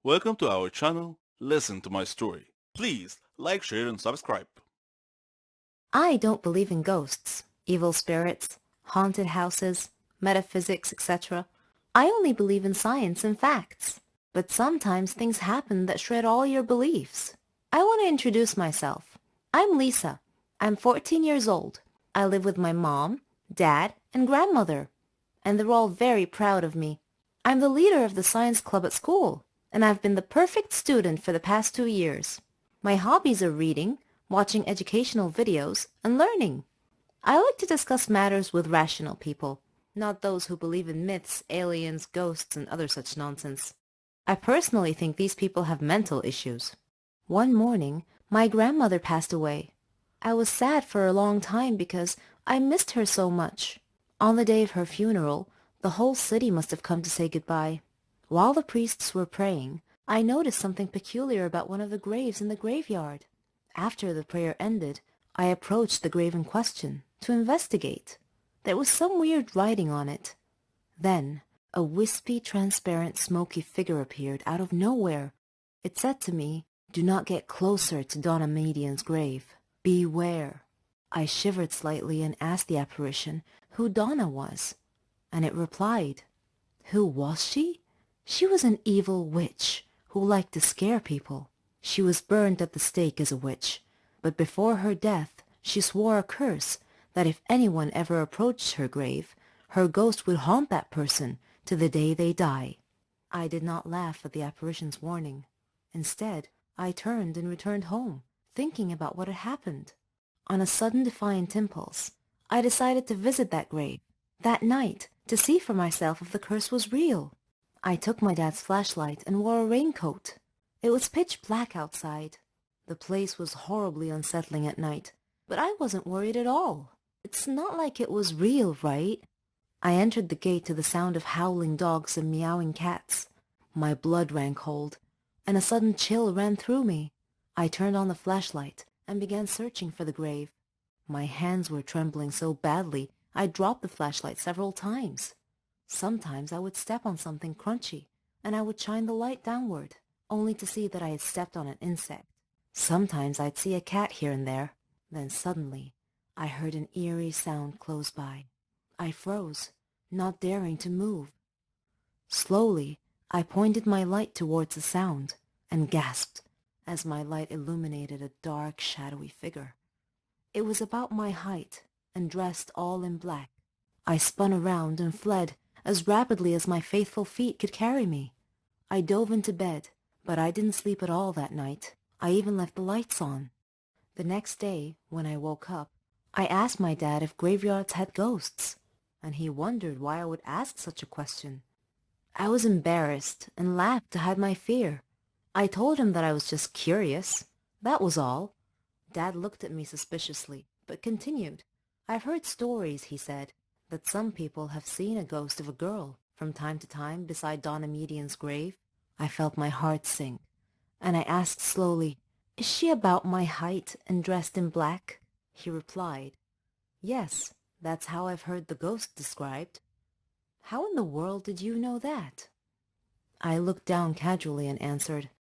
Welcome to our channel, Listen to My Story. Please like, share and subscribe. I don't believe in ghosts, evil spirits, haunted houses, metaphysics, etc. I only believe in science and facts. But sometimes things happen that shred all your beliefs. I want to introduce myself. I'm Lisa. I'm 14 years old. I live with my mom, dad, and grandmother. And they're all very proud of me. I'm the leader of the science club at school, and I've been the perfect student for the past 2 years. My hobbies are reading, watching educational videos, and learning. I like to discuss matters with rational people, not those who believe in myths, aliens, ghosts, and other such nonsense. I personally think these people have mental issues. One morning, my grandmother passed away. I was sad for a long time because I missed her so much. On the day of her funeral, the whole city must have come to say goodbye. While the priests were praying, I noticed something peculiar about one of the graves in the graveyard. After the prayer ended, I approached the grave in question to investigate. There was some weird writing on it. Then, a wispy, transparent, smoky figure appeared out of nowhere. It said to me, "Do not get closer to Donna Median's grave. Beware." I shivered slightly and asked the apparition who Donna was, and it replied. Who was she? She was an evil witch who liked to scare people. She was burned at the stake as a witch, but before her death she swore a curse that if anyone ever approached her grave, her ghost would haunt that person to the day they die. I did not laugh at the apparition's warning. Instead, I turned and returned home, thinking about what had happened. On a sudden defiant impulse, I decided to visit that grave, that night, to see for myself if the curse was real. I took my dad's flashlight and wore a raincoat. It was pitch black outside. The place was horribly unsettling at night, but I wasn't worried at all. It's not like it was real, right? I entered the gate to the sound of howling dogs and meowing cats. My blood ran cold, and a sudden chill ran through me. I turned on the flashlight and began searching for the grave. My hands were trembling so badly I dropped the flashlight several times. Sometimes I would step on something crunchy, and I would shine the light downward, only to see that I had stepped on an insect. Sometimes I'd see a cat here and there. Then suddenly, I heard an eerie sound close by. I froze, not daring to move. Slowly, I pointed my light towards the sound, and gasped as my light illuminated a dark, shadowy figure. It was about my height, and dressed all in black. I spun around and fled as rapidly as my faithful feet could carry me. I dove into bed, but I didn't sleep at all that night. I even left the lights on. The next day, when I woke up, I asked my dad if graveyards had ghosts, and he wondered why I would ask such a question. I was embarrassed and laughed to hide my fear. I told him that I was just curious. That was all. Dad looked at me suspiciously, but continued. I've heard stories, he said, that some people have seen a ghost of a girl from time to time beside Donna Median's grave. I felt my heart sink, and I asked slowly, "Is she about my height and dressed in black?" He replied, "Yes, that's how I've heard the ghost described." "How in the world did you know that?" I looked down casually and answered,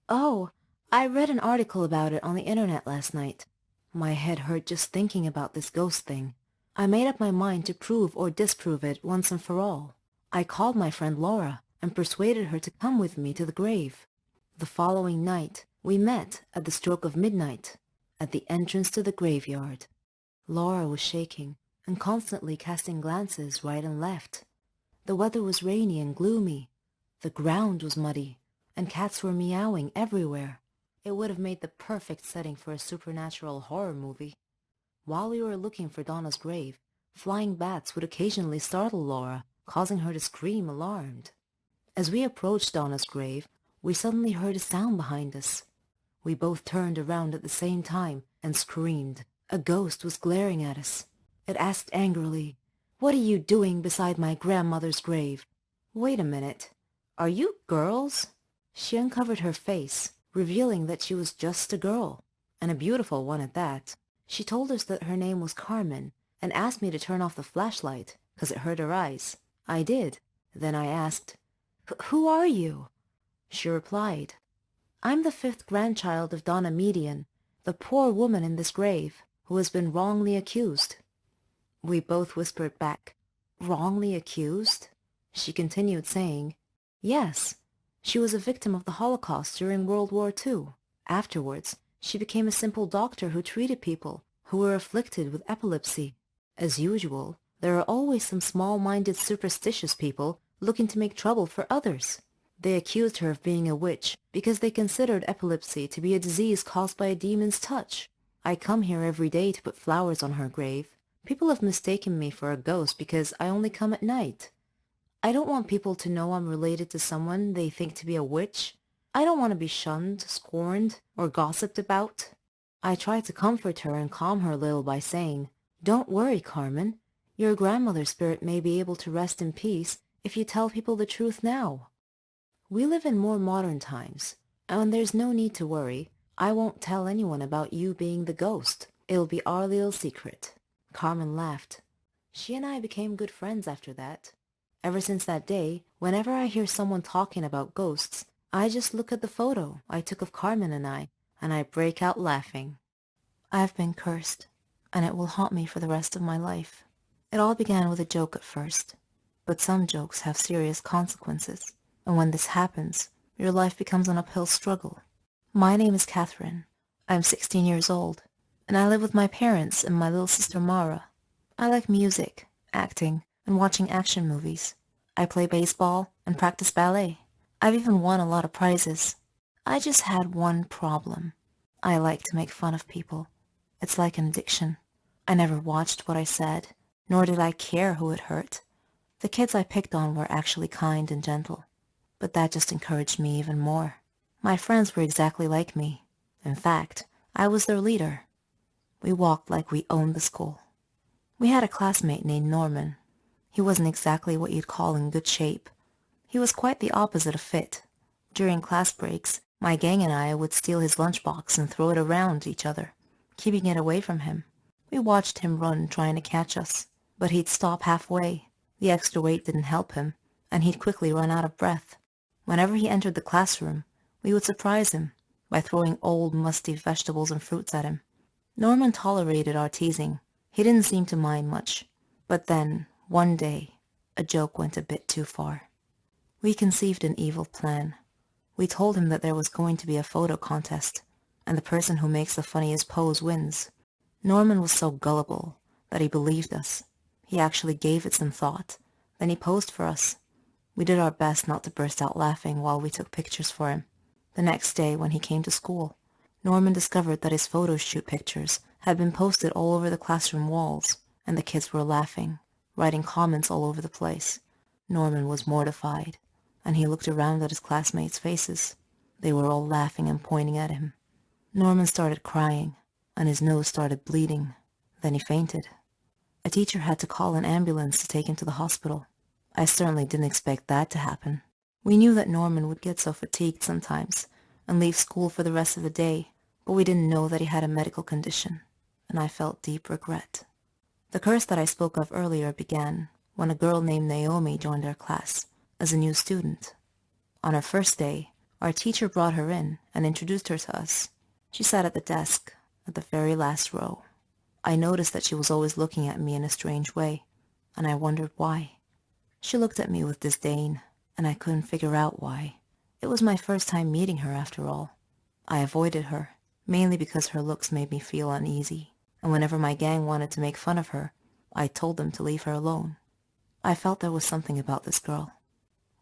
"Oh, I read an article about it on the internet last night." My head hurt just thinking about this ghost thing. I made up my mind to prove or disprove it once and for all. I called my friend Laura and persuaded her to come with me to the grave. The following night, we met at the stroke of midnight at the entrance to the graveyard. Laura was shaking and constantly casting glances right and left. The weather was rainy and gloomy. The ground was muddy, and cats were meowing everywhere. It would have made the perfect setting for a supernatural horror movie. While we were looking for Donna's grave, flying bats would occasionally startle Laura, causing her to scream alarmed. As we approached Donna's grave, we suddenly heard a sound behind us. We both turned around at the same time and screamed. A ghost was glaring at us. It asked angrily, "What are you doing beside my grandmother's grave?" "Wait a minute. Are you girls?" She uncovered her face, revealing that she was just a girl, and a beautiful one at that. She told us that her name was Carmen, and asked me to turn off the flashlight, 'cause it hurt her eyes. I did. Then I asked, "Who are you?" She replied, I'm the 5th grandchild of Donna Median, the poor woman in this grave, who has been wrongly accused. We both whispered back, wrongly accused? She continued saying, yes, she was a victim of the Holocaust during World War II. Afterwards, she became a simple doctor who treated people who were afflicted with epilepsy. As usual, there are always some small-minded superstitious people looking to make trouble for others. They accused her of being a witch because they considered epilepsy to be a disease caused by a demon's touch. I come here every day to put flowers on her grave. People have mistaken me for a ghost because I only come at night. I don't want people to know I'm related to someone they think to be a witch. I don't want to be shunned, scorned, or gossiped about. I try to comfort her and calm her a little by saying, don't worry, Carmen. Your grandmother's spirit may be able to rest in peace if you tell people the truth now. We live in more modern times, and there's no need to worry. I won't tell anyone about you being the ghost. It'll be our little secret. Carmen laughed. She and I became good friends after that. Ever since that day, whenever I hear someone talking about ghosts, I just look at the photo I took of Carmen and I break out laughing. I've been cursed, and it will haunt me for the rest of my life. It all began with a joke at first, but some jokes have serious consequences, and when this happens, your life becomes an uphill struggle. My name is Catherine. I'm 16 years old, and I live with my parents and my little sister Mara. I like music, acting, and watching action movies. I play baseball and practice ballet. I've even won a lot of prizes. I just had one problem. I like to make fun of people. It's like an addiction. I never watched what I said, nor did I care who it hurt. The kids I picked on were actually kind and gentle, but that just encouraged me even more. My friends were exactly like me. In fact, I was their leader. We walked like we owned the school. We had a classmate named Norman. He wasn't exactly what you'd call in good shape. He was quite the opposite of fit. During class breaks, my gang and I would steal his lunchbox and throw it around each other, keeping it away from him. We watched him run trying to catch us, but he'd stop halfway. The extra weight didn't help him, and he'd quickly run out of breath. Whenever he entered the classroom, we would surprise him by throwing old, musty vegetables and fruits at him. Norman tolerated our teasing. He didn't seem to mind much. But then, one day, a joke went a bit too far. We conceived an evil plan. We told him that there was going to be a photo contest, and the person who makes the funniest pose wins. Norman was so gullible that he believed us. He actually gave it some thought. Then he posed for us. We did our best not to burst out laughing while we took pictures for him. The next day, when he came to school, Norman discovered that his photo shoot pictures had been posted all over the classroom walls, and the kids were laughing, writing comments all over the place. Norman was mortified, and he looked around at his classmates' faces. They were all laughing and pointing at him. Norman started crying, and his nose started bleeding. Then he fainted. A teacher had to call an ambulance to take him to the hospital. I certainly didn't expect that to happen. We knew that Norman would get so fatigued sometimes and leave school for the rest of the day, but we didn't know that he had a medical condition, and I felt deep regret. The curse that I spoke of earlier began when a girl named Naomi joined our class as a new student. On her first day, our teacher brought her in and introduced her to us. She sat at the desk at the very last row. I noticed that she was always looking at me in a strange way, and I wondered why. She looked at me with disdain, and I couldn't figure out why. It was my first time meeting her, after all. I avoided her, mainly because her looks made me feel uneasy, and whenever my gang wanted to make fun of her, I told them to leave her alone. I felt there was something about this girl.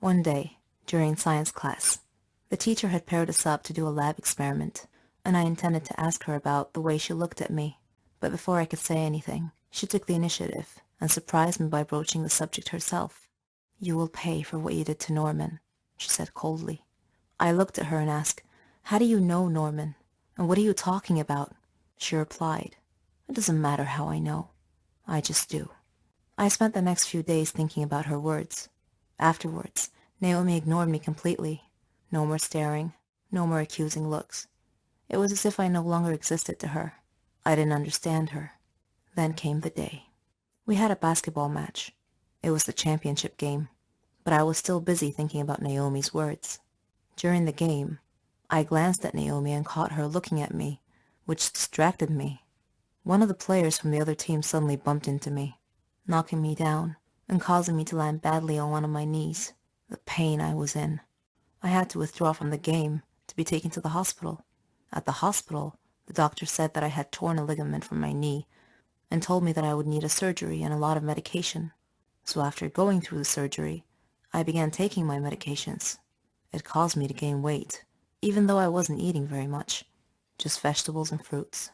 One day, during science class, the teacher had paired us up to do a lab experiment, and I intended to ask her about the way she looked at me. But before I could say anything, she took the initiative and surprised me by broaching the subject herself. "You will pay for what you did to Norman," she said coldly. I looked at her and asked, "How do you know Norman? And what are you talking about?" She replied, "It doesn't matter how I know. I just do." I spent the next few days thinking about her words. Afterwards, Naomi ignored me completely. No more staring, no more accusing looks. It was as if I no longer existed to her. I didn't understand her. Then came the day. We had a basketball match. It was the championship game, but I was still busy thinking about Naomi's words. During the game, I glanced at Naomi and caught her looking at me, which distracted me. One of the players from the other team suddenly bumped into me, knocking me down and causing me to land badly on one of my knees. The pain I was in. I had to withdraw from the game to be taken to the hospital. At the hospital, the doctor said that I had torn a ligament from my knee and told me that I would need a surgery and a lot of medication. So after going through the surgery, I began taking my medications. It caused me to gain weight, even though I wasn't eating very much, just vegetables and fruits.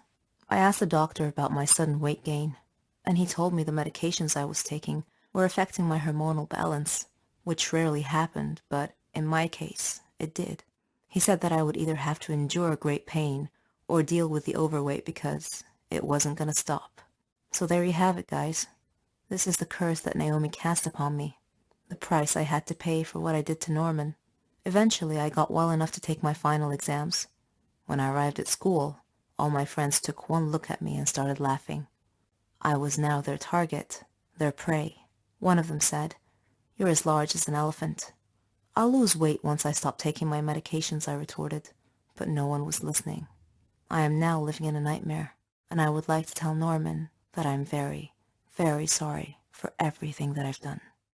I asked the doctor about my sudden weight gain, and he told me the medications I was taking were affecting my hormonal balance, which rarely happened, but in my case, it did. He said that I would either have to endure great pain or deal with the overweight because it wasn't gonna stop. So there you have it, guys. This is the curse that Naomi cast upon me, the price I had to pay for what I did to Norman. Eventually, I got well enough to take my final exams. When I arrived at school, all my friends took one look at me and started laughing. I was now their target, their prey. One of them said, "You're as large as an elephant." "I'll lose weight once I stop taking my medications," I retorted, but no one was listening. I am now living in a nightmare, and I would like to tell Norman that I'm very, very sorry for everything that I've done.